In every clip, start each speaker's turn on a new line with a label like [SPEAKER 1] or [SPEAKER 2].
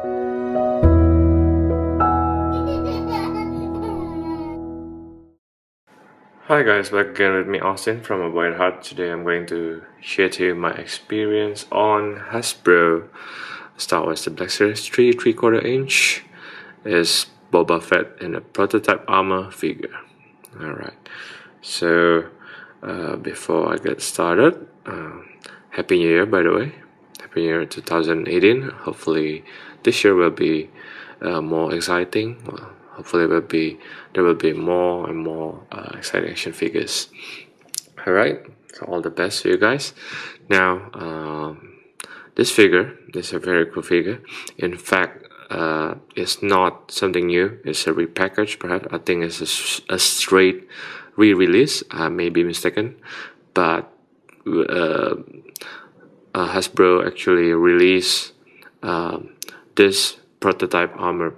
[SPEAKER 1] Hi guys, back again with me Austin from A Boy at Heart. Today I'm going to share to you my experience on Hasbro Star Wars The Black Series 3 3/4 inch is Boba Fett in a prototype armor figure. Alright, so before I get started, Happy New Year by the way. Happy New Year 2018. Hopefully this year will be more exciting. Well, hopefully there will be more and more exciting action figures. Alright, so all the best to you guys. Now this figure is a very cool figure. In fact, it's not something new, it's a repackage. Perhaps I think it's a straight re-release. I may be mistaken, but Hasbro actually released this prototype armor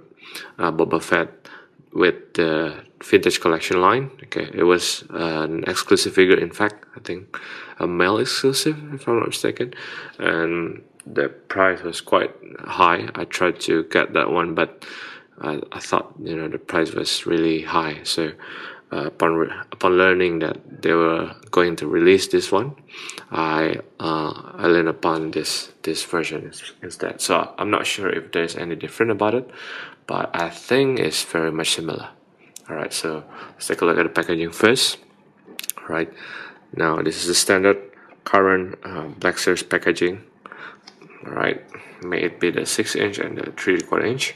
[SPEAKER 1] Boba Fett with the vintage collection line. Okay, it was an exclusive figure. In fact, I think a male exclusive, if I'm not mistaken, and the price was quite high. I tried to get that one, but I thought the price was really high. So upon learning that they were going to release this one, I learned upon this version instead. So I'm not sure if there's any different about it, but I think it's very much similar. Alright, so let's take a look at the packaging first. Alright, now this is the standard current Black Series packaging. Alright, may it be the 6-inch and the 3 3/4 inch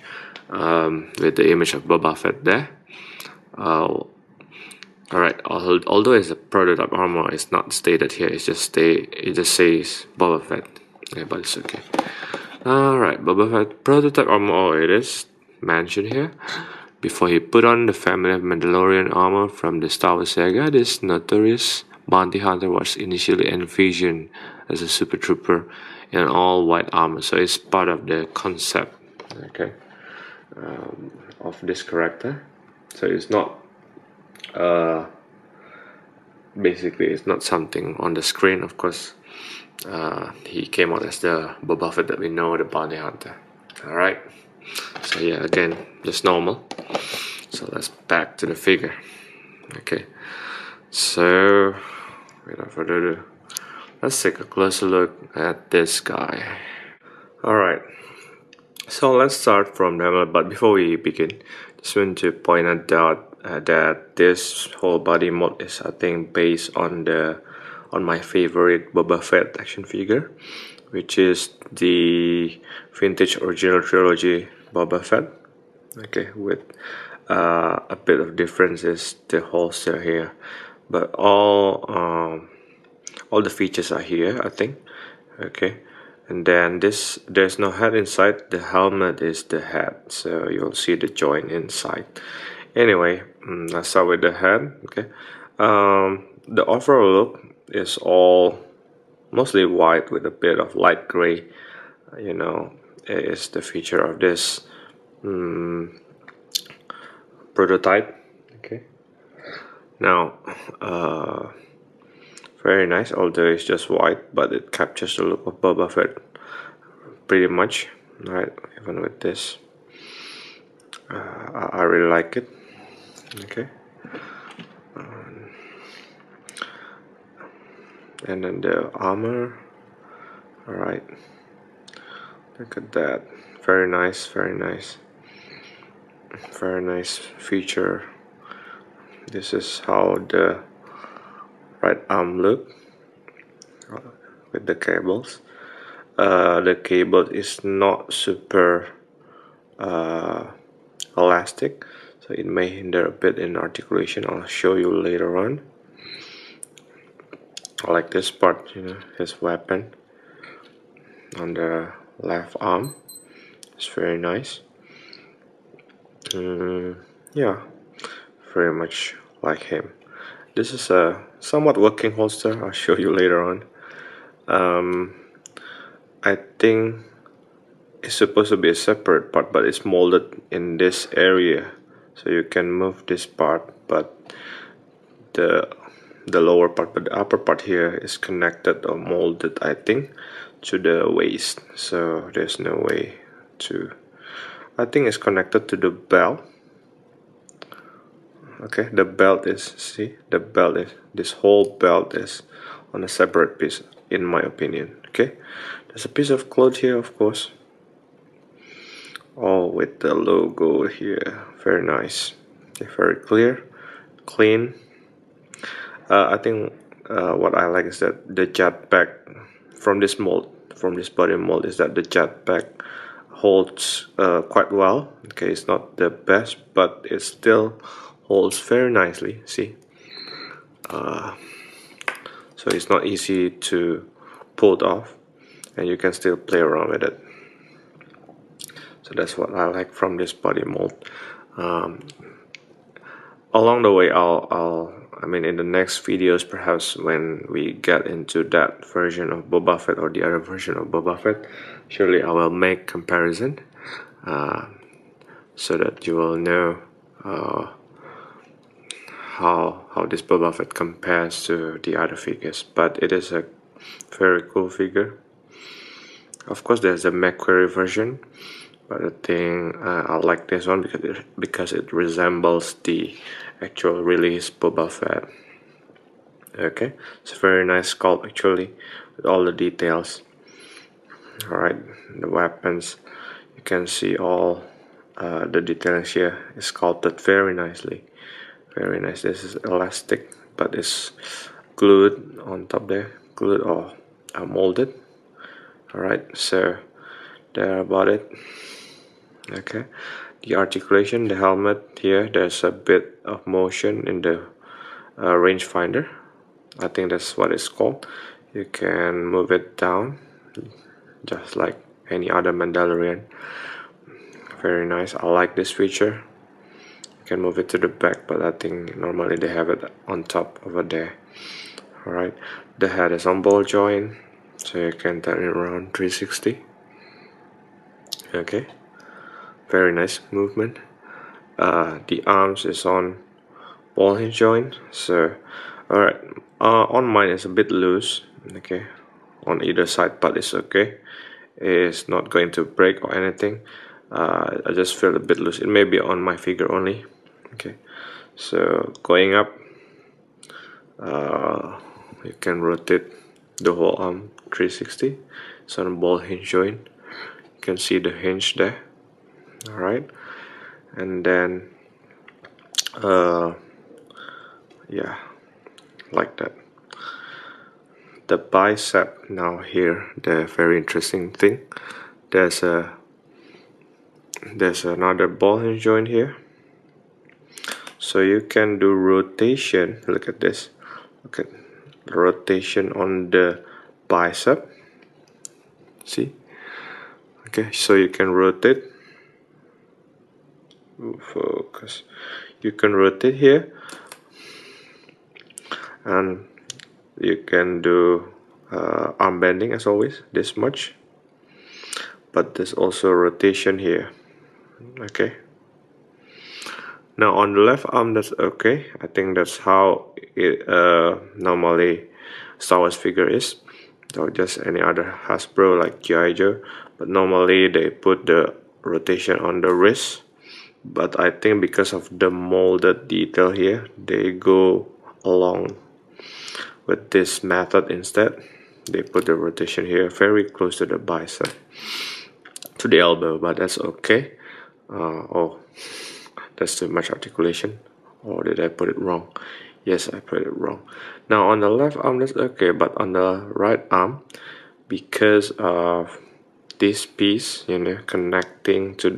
[SPEAKER 1] with the image of Boba Fett there. Alright, although it's a prototype armor, it's not stated here. It just says Boba Fett. Yeah, but it's okay. Alright, Boba Fett prototype armor. Oh, it is mentioned here. Before he put on the family of Mandalorian armor from the Star Wars saga, this notorious bounty hunter was initially envisioned as a super trooper in all white armor. So it's part of the concept, okay, of this character. So it's not basically it's not something on the screen. Of course, he came out as the Boba Fett that we know, the bounty hunter. Alright, so yeah, again, just normal. So let's back to the figure. Okay, so without further ado, let's take a closer look at this guy. Alright, so let's start from the but before we begin, just want to point out that this whole body mod is, I think, based on my favorite Boba Fett action figure, which is the vintage original trilogy Boba Fett. Okay, with a bit of difference is the holster here, but all the features are here, I think. Okay, and then there's no head inside. The helmet is the head, so you'll see the joint inside. Anyway, let's start with the head. Okay, the overall look is all mostly white with a bit of light gray. Is the feature of this prototype. Okay, now very nice, although it's just white, but it captures the look of Boba Fett pretty much. Right, even with this, I really like it. Okay, and then the armor. Alright, look at that, very nice, very nice, very nice feature. This is how the right arm look with the cables. The cable is not super elastic, so it may hinder a bit in articulation. I'll show you later on. I like this part, his weapon on the left arm. It's very nice. Yeah, very much like him. This is a somewhat working holster. I'll show you later on. I think it's supposed to be a separate part, but it's molded in this area, so you can move this part, but the lower part, but the upper part here is connected or molded, I think, to the waist, so there's no way to I think it's connected to the belt. Okay, the belt is, see, the belt is, this whole belt is on a separate piece, in my opinion. Okay, there's a piece of cloth here, of course, all with the logo here. Very nice. Okay, very clear, clean. I think what I like is that the jetpack from this mold, from this body mold, is that the jetpack holds quite well. Okay, it's not the best, but it still holds very nicely. See, so it's not easy to pull it off, and you can still play around with it. So that's what I like from this body mold. Along the way, I mean, in the next videos, perhaps when we get into that version of Boba Fett or the other version of Boba Fett, surely I will make comparison, so that you will know how this Boba Fett compares to the other figures. But it is a very cool figure. Of course, there's a McQuarrie version, but I think I like this one because it resembles the actual release Boba Fett. Okay, it's a very nice sculpt actually, with all the details. Alright, the weapons, you can see all the details here is sculpted very nicely. Very nice. This is elastic, but it's glued on top there, glued or molded. Alright, so there about it. Okay, the articulation, the helmet here, there's a bit of motion in the rangefinder. I think that's what it's called. You can move it down just like any other Mandalorian. Very nice. I like this feature. You can move it to the back, but I think normally they have it on top over there. Alright, the head is on ball joint, so you can turn it around 360. Okay, very nice movement. The arms is on ball hinge joint. So alright, on mine is a bit loose. Okay, on either side, but it's okay. It's not going to break or anything. I just feel a bit loose. It may be on my figure only. Okay, so going up, you can rotate the whole arm 360. It's on a ball hinge joint. You can see the hinge there. Alright, and then yeah, like that. The bicep now here, the very interesting thing, there's another ball hinge joint here, so you can do rotation. Look at this, look at rotation on the bicep, see. Okay, so you can rotate, focus, you can rotate here, and you can do arm bending as always, this much, but there's also rotation here. Okay, now on the left arm, that's okay. I think that's how it normally Star Wars figure is, or just any other Hasbro like G.I. Joe, but normally they put the rotation on the wrist. But I think because of the molded detail here, they go along with this method instead. They put the rotation here very close to the bicep, to the elbow, but that's okay. Oh, that's too much articulation, or did I put it wrong? Yes, I put it wrong. Now on the left arm, that's okay, but on the right arm, because of this piece, you know, connecting to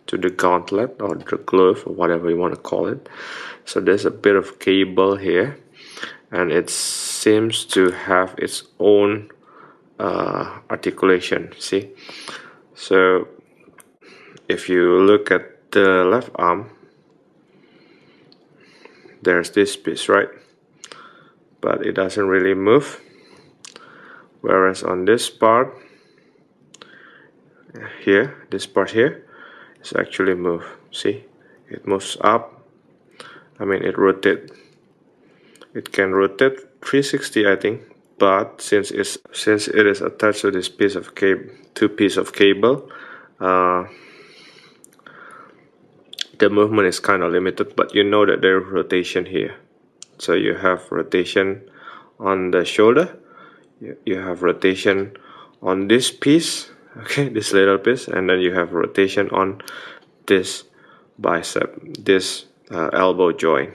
[SPEAKER 1] the gauntlet or the glove or whatever you want to call it, so there's a bit of cable here, and it seems to have its own articulation. See, so if you look at the left arm, there's this piece, right? But it doesn't really move, whereas on this part here, this part here, it's actually move. See, it moves up. I mean, it rotate. It can rotate 360, I think. But since it is attached to this piece of cable, two piece of cable, the movement is kind of limited, but you know that there's rotation here. So you have rotation on the shoulder, you have rotation on this piece, okay, this little piece, and then you have rotation on this bicep, this elbow joint.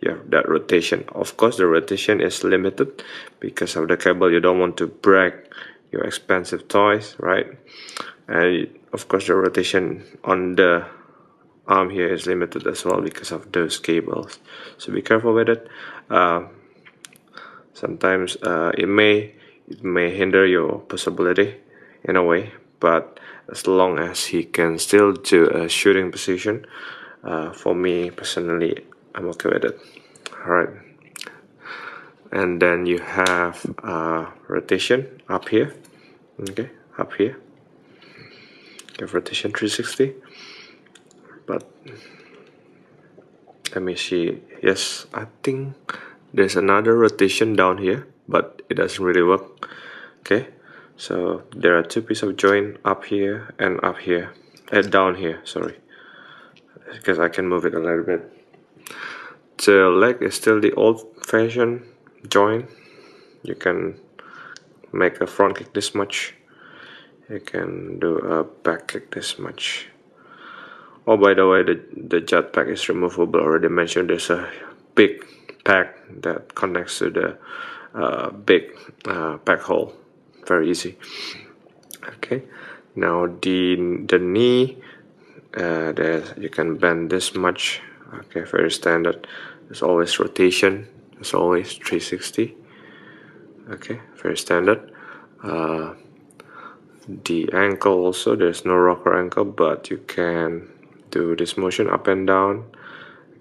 [SPEAKER 1] You have that rotation. Of course, the rotation is limited because of the cable. You don't want to break your expensive toys, right? And of course, the rotation on the arm here is limited as well because of those cables. So be careful with it. Sometimes it may hinder your possibility in a way, but as long as he can still do a shooting position, for me personally, I'm okay with it. Alright, and then you have rotation up here, okay, up here, you have rotation 360, but let me see. Yes, I think there's another rotation down here, but it doesn't really work. Okay, so there are two pieces of joint up here and up here, down here, sorry, because I can move it a little bit. The leg is still the old-fashioned joint. You can make a front kick this much, you can do a back kick this much. Oh, by the way, the jet pack is removable. Already mentioned there's a big pack that connects to the big pack hole. Very easy. Okay, now the knee, there you can bend this much. Okay, very standard. There's always rotation. There's always 360. Okay, very standard. The ankle also, there's no rocker ankle, but you can do this motion up and down.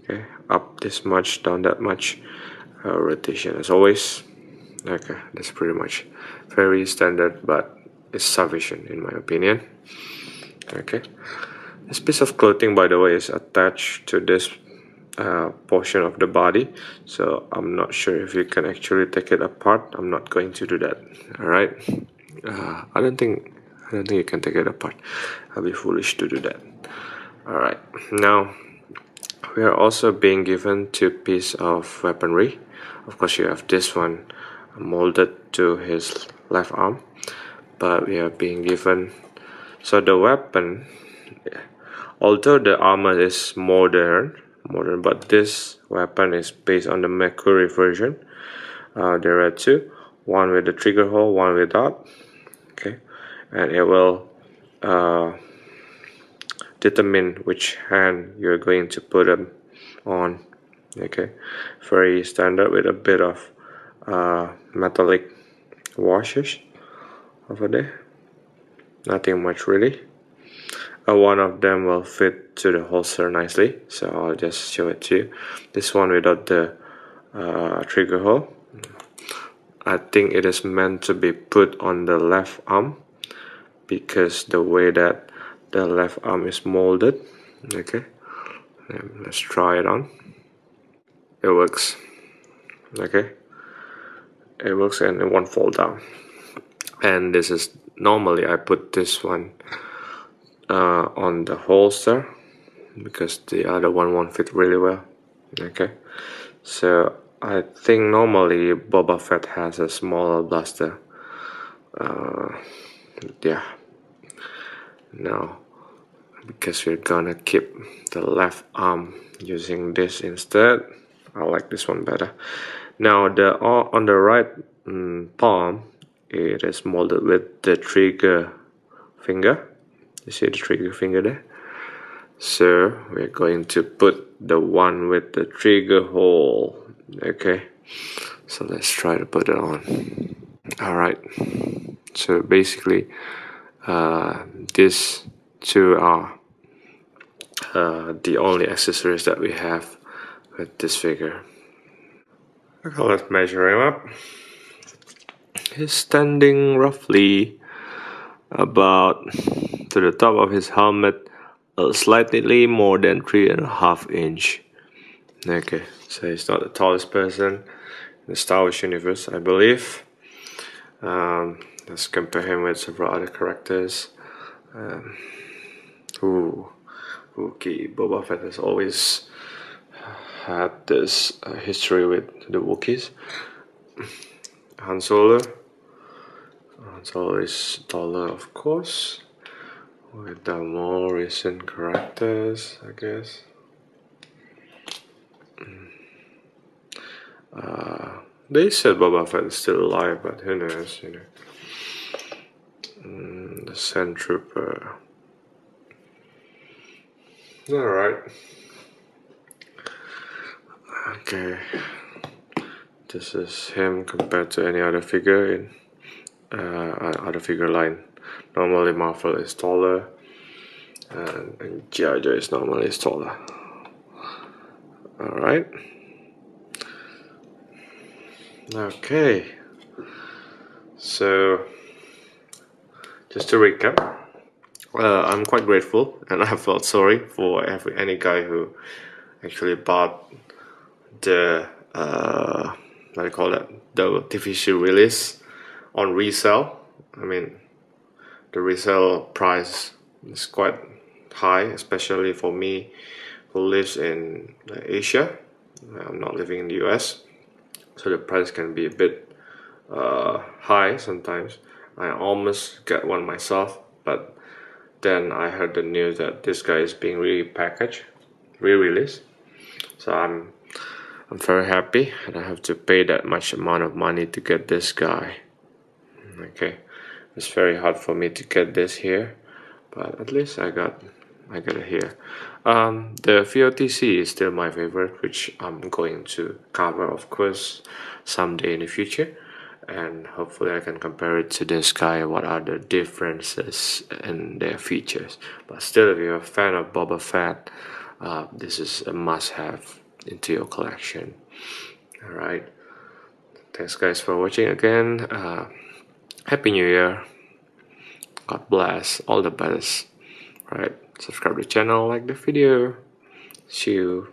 [SPEAKER 1] Okay, up this much, down that much. Rotation as always. Okay, that's pretty much very standard, but it's sufficient in my opinion. Okay, this piece of clothing, by the way, is attached to this portion of the body, so I'm not sure if you can actually take it apart. I'm not going to do that. All right, I don't think you can take it apart. I'll be foolish to do that. All right, now we are also being given two pieces of weaponry. Of course, you have this one molded to his left arm, but we are being given, so the weapon, although the armor is modern, but this weapon is based on the Mercury version. There are two, one with the trigger hole, one without. Okay, and it will determine which hand you're going to put them on. Okay, very standard with a bit of metallic washes over there. Nothing much really. One of them will fit to the holster nicely, so I'll just show it to you. This one without the trigger hole, I think it is meant to be put on the left arm because the way that the left arm is molded. Okay, let's try it on. It works. Okay, it works and it won't fall down. And this is normally I put this one on the holster because the other one won't fit really well. Okay, so I think normally Boba Fett has a smaller blaster. Yeah, now because we're gonna keep the left arm using this instead, I like this one better. Now on the right palm, it is molded with the trigger finger. You see the trigger finger there? So we're going to put the one with the trigger hole. Okay, so let's try to put it on. Alright, so basically these two are the only accessories that we have with this figure. Okay, let's measure him up. He's standing roughly about to the top of his helmet, slightly more than 3.5 inch. Okay, so he's not the tallest person in the Star Wars universe, I believe. Let's compare him with several other characters who Wookiee. Boba Fett has always had this history with the Wookiees. Han Solo. Han Solo is taller, of course, with the more recent characters, I guess. They said Boba Fett is still alive, but who knows, you know. The Sand Trooper. Alright. Okay. This is him compared to any other figure in other figure line. Normally Marvel is taller, and G.I. Joe is normally taller. Alright. Okay. So, just to recap, I'm quite grateful, and I felt sorry for any guy who actually bought the what do you call that, the TV release on resale. I mean, the resale price is quite high, especially for me who lives in Asia. I'm not living in the US, so the price can be a bit high sometimes. I almost get one myself, but then I heard the news that this guy is being repackaged, re-released. So I'm very happy, and I have to pay that much amount of money to get this guy. Okay, it's very hard for me to get this here, but at least I got it here. The VOTC is still my favorite, which I'm going to cover, of course, someday in the future, and hopefully I can compare it to this guy. What are the differences in their features? But still, if you're a fan of Boba Fett, this is a must-have into your collection. Alright, thanks guys for watching again. Happy New Year, God bless, all the best. Right, subscribe to the channel, like the video. See you.